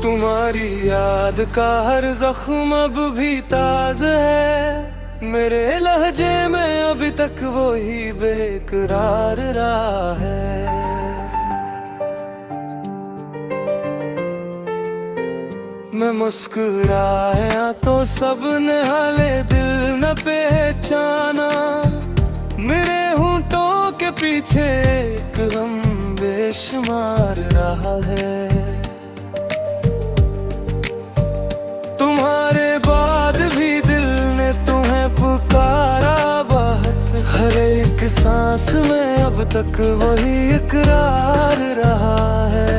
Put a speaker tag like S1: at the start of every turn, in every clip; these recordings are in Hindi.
S1: तुम्हारी याद का हर जख्म अब भी ताज़ा है, मेरे लहजे में अभी तक वो ही बेकरार रहा है। मैं मुस्कुराया तो सबने हाले दिल न पहचाना, मेरे होंठों के पीछे एक गम बेशुमार रहा है। तुम्हारे बाद भी दिल ने तुम्हें पुकारा बहुत, हर एक सांस में अब तक वही इकरार रहा है।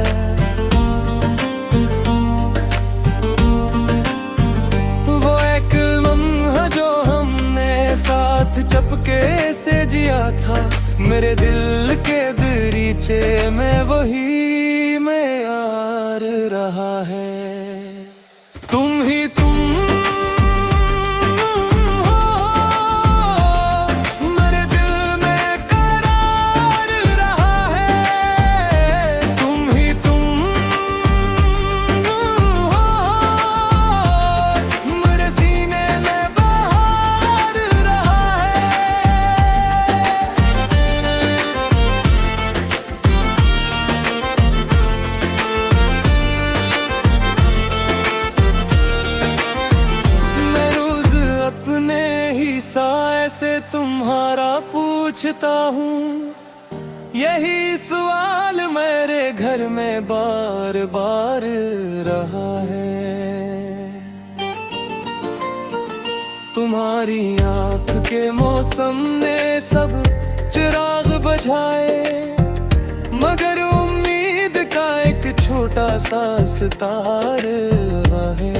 S1: वो एक लम्हा जो हमने साथ चपके से जिया था, मेरे दिल के दरीचे में वही मेयार रहा है। तुम ही तुम हो, मेरे दिल में करार रहा है। तुम ही तुम हो, मेरे सीने में बहार रहा है। से तुम्हारा पूछता हूँ, यही सवाल मेरे घर में बार बार रहा है। तुम्हारी आँख के मौसम ने सब चिराग बुझाए, मगर उम्मीद का एक छोटा सा सितारा है।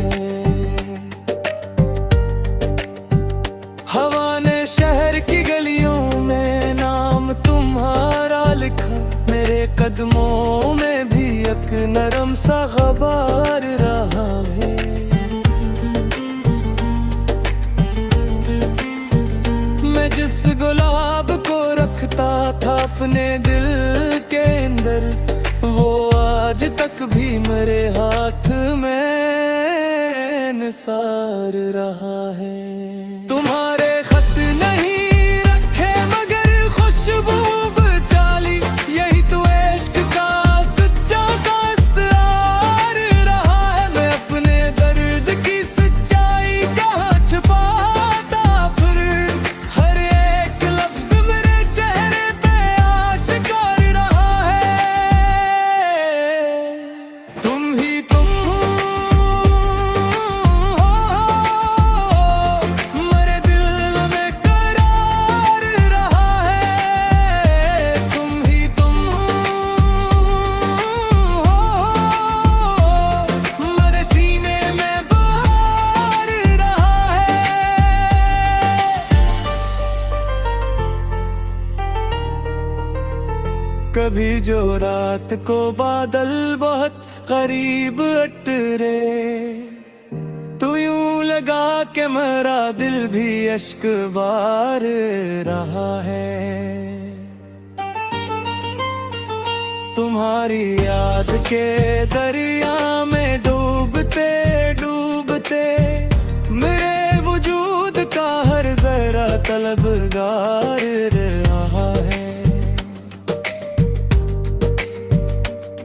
S1: हवा ने शहर की गलियों में नाम तुम्हारा लिखा, मेरे कदमों में भी एक नरम सा ग़बार रहा है। मैं जिस गुलाब को रखता था अपने दिल के अंदर, वो आज तक भी मेरे हाथ में निसार रहा है। तुम्हारे खत नहीं रखे मगर खुशबू बचाली, यही तो इश्क का सच्चा सा इस्तार रहा है। मैं अपने दर्द की सच्चाई कहाँ छुपाता फिर, हर एक लफ्ज मेरे चेहरे पे आशिकार रहा है। तुम ही तुम कभी जो रात को बादल बहुत करीब अटरे, तो यूं लगा के मेरा दिल भी अश्क बार रहा है। तुम्हारी याद के दरिया में डूबते डूबते मेरे वजूद का हर जरा तलबगार रहा है।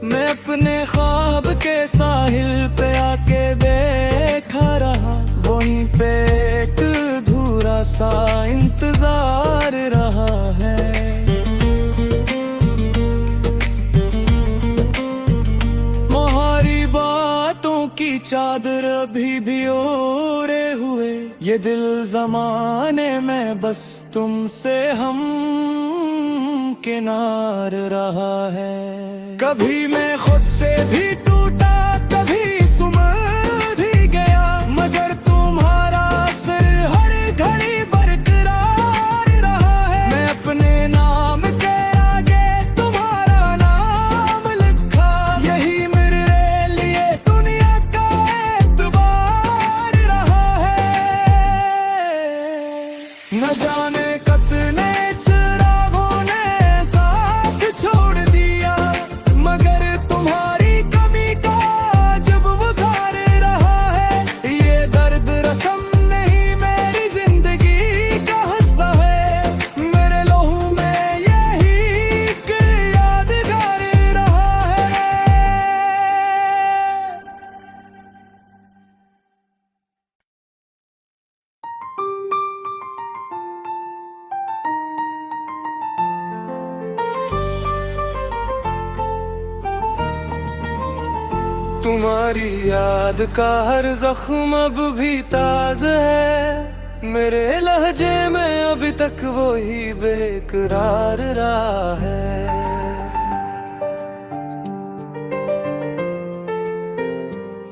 S1: मैं अपने ख्वाब के साहिल पे आके बैठा रहा, वहीं पे एक अधूरा सा इंतजार रहा है। तुम्हारी बातों की चादर अभी भी ओढ़े हुए, ये दिल जमाने में बस तुमसे हम किनार रहा है। कभी मैं खुद से भी टूटा, कभी सुमर भी गया, मगर तुम्हारा असर हर घड़ी बरकरार रहा है। मैं अपने नाम के आगे तुम्हारा नाम लिखा, यही मेरे लिए दुनिया का एतबार रहा है। न जाने कितने चिरागों ने छोड़ दिया, मगर तुम्हारी कमी का जब वो तुम्हारी याद का हर जख्म अब भी ताज़ा है, मेरे लहजे में अभी तक वो ही बेकरार रहा है।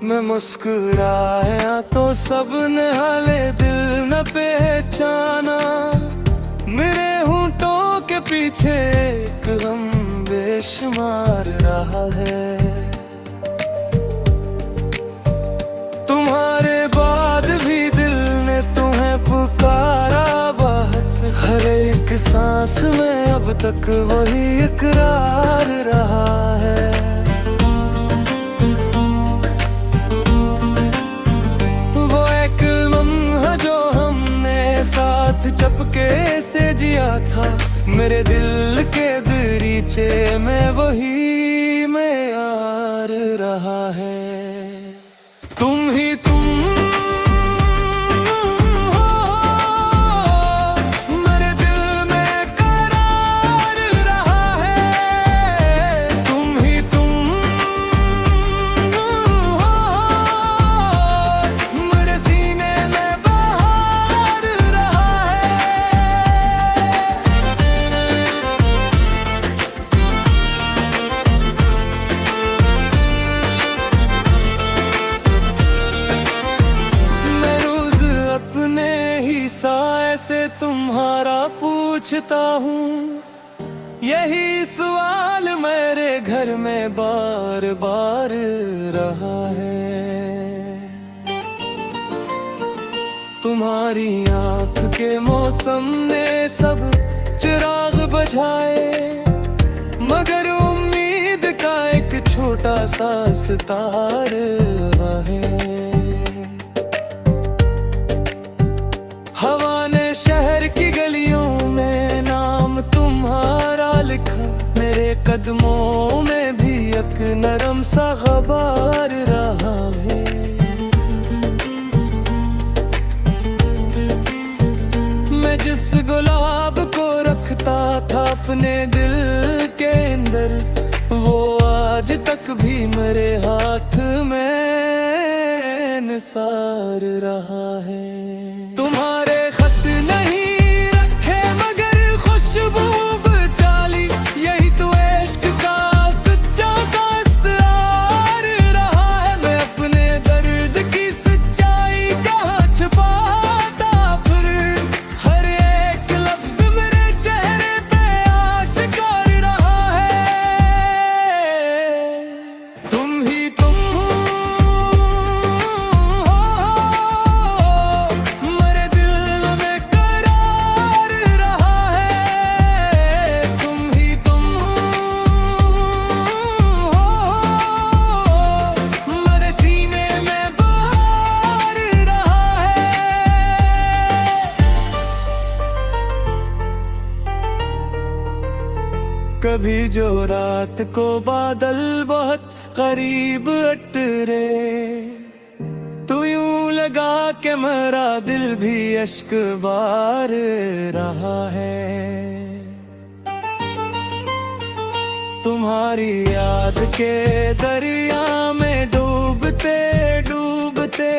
S1: मैं मुस्कुराया तो सबने हाले दिल न पहचाना, मेरे होंठों के पीछे एक गम बेशुमार रहा है। तुम्हारे बाद भी दिल ने तुम्हें पुकारा बहुत, हर एक सांस में अब तक वही इकरार रहा है। वो एक लम्हा जो हमने साथ चपके से जिया था, मेरे दिल के दरीचे में वही मैं यार रहा है। तुम ही तुम हो, मेरे दिल में करार रहा है। तुम ही तुम हो, मेरे सीने में बहार रहा है। साए से तुम्हारा पूछता हूँ, यही सवाल मेरे घर में बार बार रहा है। तुम्हारी आँख के मौसम ने सब चिराग बुझाए, मगर उम्मीद का एक छोटा सा सितारा है। हवा ने शहर की गलियों में नाम तुम्हारा लिखा, मेरे कदमों में भी एक नरम सा ग़बार रहा है। मैं जिस गुलाब को रखता था अपने दिल के अंदर, वो आज तक भी मेरे हाथ में निसार रहा है। तुम्हारे खत नहीं रखे मगर खुशबू बचाली, यही तो इश्क का सच्चा सा इस्तिआर रहा है। मैं अपने दर्द की सच्चाई कहाँ छुपाता फिर, हर एक लफ्ज मेरे चेहरे पे आशिकार रहा है। तुम ही तुम कभी जो रात को बादल बहुत करीब अटरे, तू यूं लगा के मेरा दिल भी अश्क बार रहा है। तुम्हारी याद के दरिया में डूबते डूबते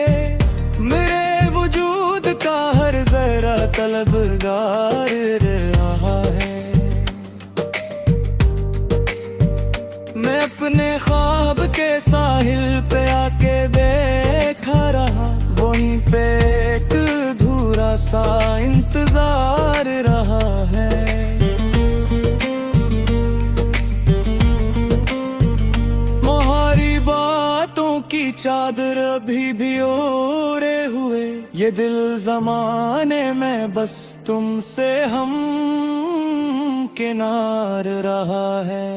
S1: मेरे वजूद का हर जरा तलबगार रहा है। मैं अपने ख्वाब के साहिल पे आके बैठा रहा, वहीं पे एक अधूरा सा इंतजार रहा है। तुम्हारी बातों की चादर अभी भी ओढ़े हुए, ये दिल ज़माने में बस तुमसे हम किनार रहा है।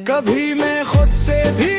S1: कभी मैं खुद से भी